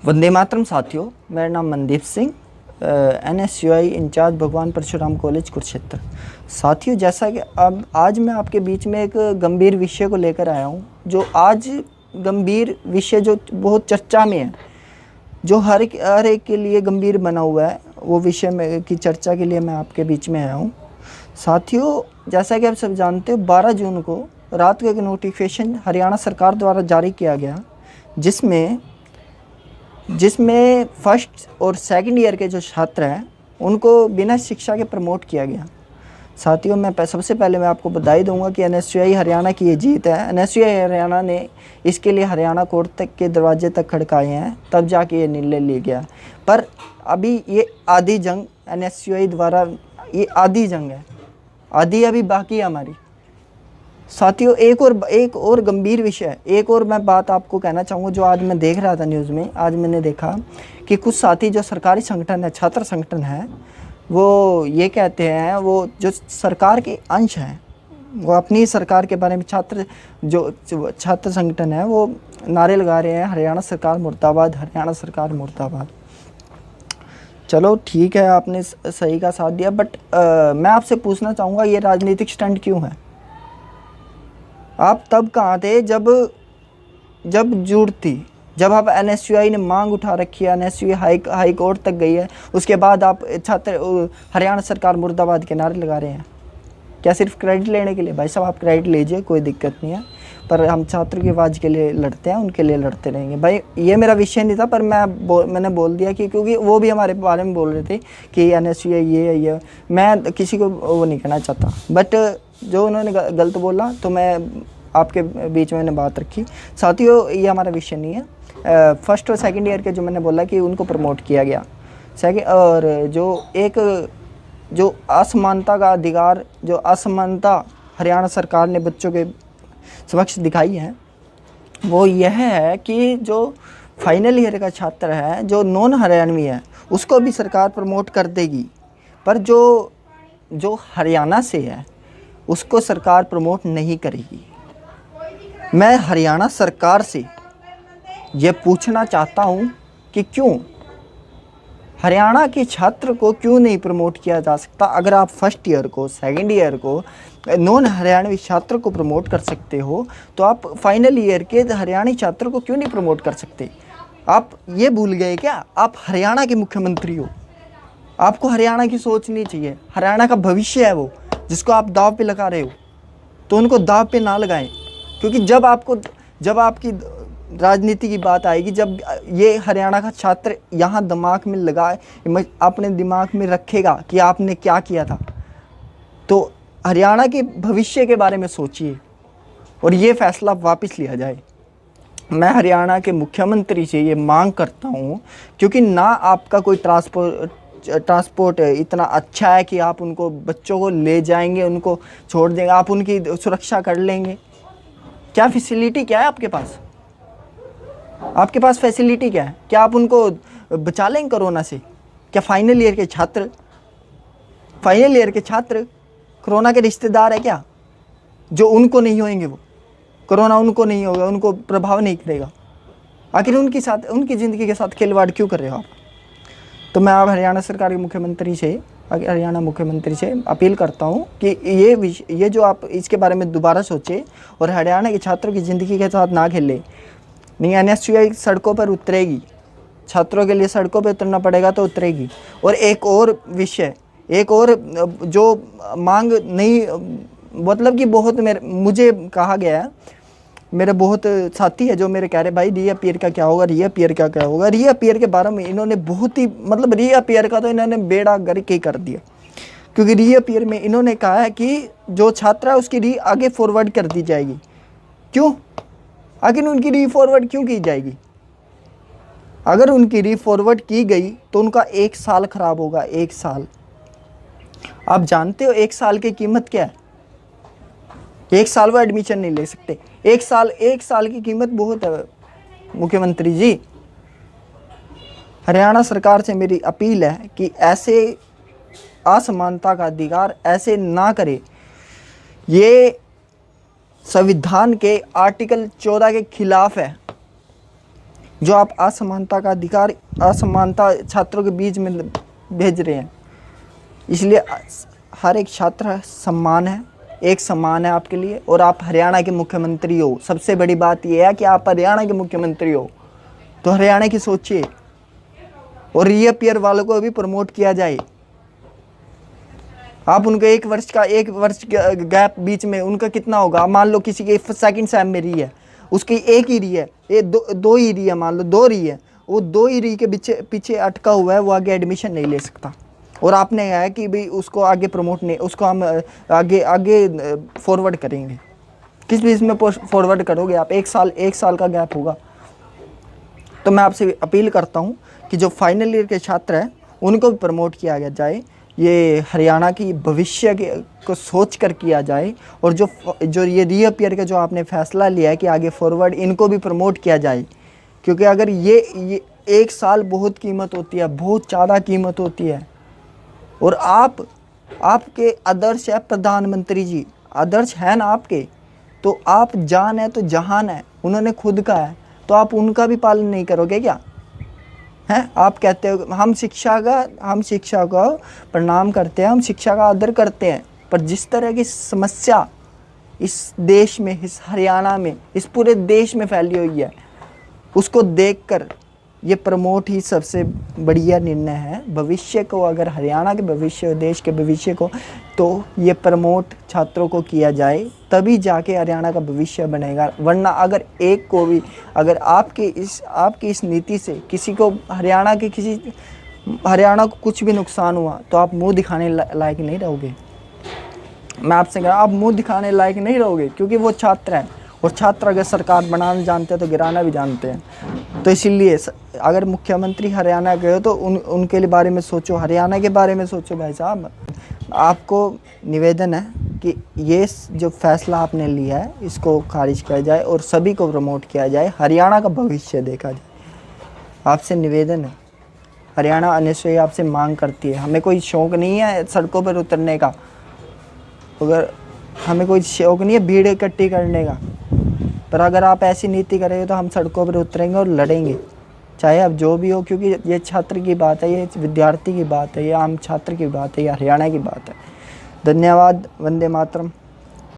वंदे मातरम साथियों, मेरा नाम मनदीप सिंह, NSUI इंचार्ज भगवान परशुराम कॉलेज कुरुक्षेत्र। साथियों, जैसा कि अब आज मैं आपके बीच में एक गंभीर विषय को लेकर आया हूं, जो आज गंभीर विषय जो बहुत चर्चा में है, जो हर एक के लिए गंभीर बना हुआ है, वो विषय में की चर्चा के लिए मैं आपके बीच में आया हूं। साथियों, जैसा कि आप सब जानते हो, 12 जून को रात को एक नोटिफिकेशन हरियाणा सरकार द्वारा जारी किया गया, जिसमें फर्स्ट और सेकंड ईयर के जो छात्र हैं उनको बिना शिक्षा के प्रमोट किया गया। साथियों, मैं सबसे पहले मैं आपको बधाई दूंगा कि NSUI हरियाणा की ये जीत है। NSUI हरियाणा ने इसके लिए हरियाणा कोर्ट तक के दरवाजे तक खड़काए हैं, तब जाके ये निर्णय लिया गया। पर अभी ये आधी जंग NSUI द्वारा, ये आधी जंग है, आधी अभी बाकी है हमारी। साथियों, एक और गंभीर विषय, एक और मैं बात आपको कहना चाहूँगा, जो आज मैं देख रहा था न्यूज़ में। आज मैंने देखा कि कुछ साथी जो सरकारी संगठन है, छात्र संगठन है, वो ये कहते हैं, वो जो सरकार के अंश हैं, वो अपनी सरकार के बारे में छात्र संगठन है, वो नारे लगा रहे हैं, हरियाणा सरकार मुर्दाबाद, हरियाणा सरकार मुर्दाबाद। चलो ठीक है, आपने सही का साथ दिया, बट मैं आपसे पूछना चाहूँगा, ये राजनीतिक स्टंट क्यों है? आप तब कहाँ थे जब जरूरत थी, जब आप NSUI ने मांग उठा रखी है, NSUI हाई कोर्ट तक गई है, उसके बाद आप हरियाणा सरकार मुर्दाबाद के नारे लगा रहे हैं। क्या सिर्फ क्रेडिट लेने के लिए? भाई साहब, आप क्रेडिट लीजिए, कोई दिक्कत नहीं है, पर हम छात्रों की आवाज़ के लिए लड़ते हैं, उनके लिए लड़ते रहेंगे। भाई, ये मेरा विषय नहीं था, पर मैंने बोल दिया कि क्योंकि वो भी हमारे बारे में बोल रहे थे कि NSUI ये मैं किसी को वो नहीं कहना चाहता, बट जो उन्होंने गलत बोला तो मैं आपके बीच में मैंने बात रखी। साथियों, ये हमारा विषय नहीं है। फर्स्ट और सेकंड ईयर के जो मैंने बोला कि उनको प्रमोट किया गया, और जो असमानता का अधिकार, जो असमानता हरियाणा सरकार ने बच्चों के समक्ष दिखाई है, वो यह है कि जो फाइनल ईयर का छात्र है, जो नॉन हरियाणवी है, उसको भी सरकार प्रमोट कर देगी, पर जो हरियाणा से है उसको सरकार प्रमोट नहीं करेगी। मैं हरियाणा सरकार से ये पूछना चाहता हूँ कि क्यों हरियाणा के छात्र को क्यों नहीं प्रमोट किया जा सकता? अगर आप फर्स्ट ईयर को, सेकंड ईयर को, नॉन हरियाणवी छात्र को प्रमोट कर सकते हो, तो आप फाइनल ईयर के हरियाणी छात्र को क्यों नहीं प्रमोट कर सकते? आप ये भूल गए क्या? आप हरियाणा के मुख्यमंत्री हो, आपको हरियाणा की सोचनी चाहिए। हरियाणा का भविष्य है वो, जिसको आप दाव पे लगा रहे हो, तो उनको दाव पे ना लगाएं, क्योंकि जब आपकी राजनीति की बात आएगी, जब ये हरियाणा का छात्र यहाँ दिमाग में लगाए, अपने दिमाग में रखेगा कि आपने क्या किया था, तो हरियाणा के भविष्य के बारे में सोचिए और ये फैसला वापस लिया जाए। मैं हरियाणा के मुख्यमंत्री से ये मांग करता हूँ, क्योंकि ना आपका कोई ट्रांसपोर्ट इतना अच्छा है कि आप उनको, बच्चों को ले जाएंगे, उनको छोड़ देंगे, आप उनकी सुरक्षा कर लेंगे। क्या फैसिलिटी क्या है आपके पास? आपके पास फैसिलिटी क्या है? क्या आप उनको बचा लेंगे कोरोना से? क्या फाइनल ईयर के छात्र कोरोना के रिश्तेदार है क्या? जो उनको नहीं होंगे, वो कोरोना उनको नहीं होगा, उनको प्रभाव नहीं करेगा। आखिर उनकी ज़िंदगी के साथ खिलवाड़ क्यों कर रहे हो आप? तो मैं अब हरियाणा मुख्यमंत्री से अपील करता हूं कि ये जो आप इसके बारे में दोबारा सोचें और हरियाणा के छात्रों की ज़िंदगी के साथ ना खेलें। नहीं, NSUI सड़कों पर उतरेगी, छात्रों के लिए सड़कों पर उतरना पड़ेगा तो उतरेगी। और एक और जो मांग नहीं, मतलब कि बहुत मुझे कहा गया है, मेरे बहुत साथी है जो मेरे कह रहे, भाई रीअपीयर का क्या होगा, रीअपीयर का क्या होगा। रीअपीयर के बारे में इन्होंने बहुत ही, मतलब रीअपीयर का तो इन्होंने बेड़ा गर्क ही कर दिया, क्योंकि रीअपीयर में इन्होंने कहा है कि जो छात्र है उसकी री आगे फॉरवर्ड कर दी जाएगी। क्यों? आखिर उनकी री फॉरवर्ड क्यों की जाएगी? अगर उनकी री फॉरवर्ड की गई तो उनका 1 साल खराब होगा। 1 साल, आप जानते हो 1 साल की कीमत क्या है? 1 साल वो एडमिशन नहीं ले सकते। 1 साल की कीमत बहुत है। मुख्यमंत्री जी, हरियाणा सरकार से मेरी अपील है कि ऐसे असमानता का अधिकार ऐसे ना करे। ये संविधान के आर्टिकल 14 के खिलाफ है। जो आप असमानता का अधिकार, असमानता छात्रों के बीच में भेज रहे हैं। इसलिए हर एक छात्र सम्मान है, एक सम्मान है आपके लिए। और आप हरियाणा के मुख्यमंत्री हो, सबसे बड़ी बात यह है कि आप हरियाणा के मुख्यमंत्री हो, तो हरियाणा की सोचिए। और रीअपियर वालों को भी प्रमोट किया जाए। आप उनका एक वर्ष गैप बीच में उनका कितना होगा? मान लो किसी के सेकंड सेम में री है, उसकी एक ही री है, ये दो ही री है, मान लो 2 री है, वो 2 ही री के पीछे अटका हुआ है, वो आगे एडमिशन नहीं ले सकता। और आपने कहा है कि भाई उसको आगे प्रमोट नहीं, उसको हम आगे फॉरवर्ड करेंगे। किस बेस में फॉरवर्ड करोगे आप? एक साल का गैप होगा। तो मैं आपसे अपील करता हूँ कि जो फाइनल ईयर के छात्र हैं उनको भी प्रमोट किया जाए। ये हरियाणा की भविष्य को सोच कर किया जाए। और जो ये रीअपियर का जो आपने फैसला लिया है कि आगे फॉरवर्ड, इनको भी प्रमोट किया जाए। क्योंकि अगर ये 1 साल बहुत कीमत होती है, बहुत ज़्यादा कीमत होती है। और आपके आदर्श है प्रधानमंत्री जी, आदर्श है ना आपके, तो आप जान है तो जहान है, उन्होंने खुद कहा है, तो आप उनका भी पालन नहीं करोगे क्या? हैं? आप कहते हो हम शिक्षा का प्रणाम करते हैं, हम शिक्षा का आदर करते हैं, पर जिस तरह की समस्या इस देश में, इस हरियाणा में, इस पूरे देश में फैली हुई है, उसको देखकर ये प्रमोट ही सबसे बढ़िया निर्णय है। भविष्य को, अगर हरियाणा के भविष्य, देश के भविष्य को, तो ये प्रमोट छात्रों को किया जाए, तभी जाके हरियाणा का भविष्य बनेगा। वरना अगर एक को भी, अगर आपकी इस नीति से किसी को, हरियाणा को कुछ भी नुकसान हुआ, तो आप मुंह दिखाने लायक नहीं रहोगे। मैं आपसे कह रहा हूँ, आप मुंह दिखाने लायक नहीं रहोगे, क्योंकि वो छात्र हैं। और छात्र अगर सरकार बनाना जानते हैं तो गिराना भी जानते हैं। तो इसीलिए अगर मुख्यमंत्री हरियाणा गए हो तो उनके बारे में सोचो, हरियाणा के बारे में सोचो। भाई साहब, आपको निवेदन है कि ये जो फैसला आपने लिया है इसको खारिज किया जाए और सभी को प्रमोट किया जाए, हरियाणा का भविष्य देखा जाए। आपसे निवेदन है, हरियाणा एनएसयूआई आपसे मांग करती है। हमें कोई शौक़ नहीं है सड़कों पर उतरने का, हमें कोई शौक़ नहीं है भीड़ इकट्ठी करने का, पर अगर आप ऐसी नीति करेंगे तो हम सड़कों पर उतरेंगे और लड़ेंगे, चाहे अब जो भी हो। क्योंकि ये छात्र की बात है, ये विद्यार्थी की बात है, ये आम छात्र की बात है, ये हरियाणा की बात है। धन्यवाद। वंदे मातरम।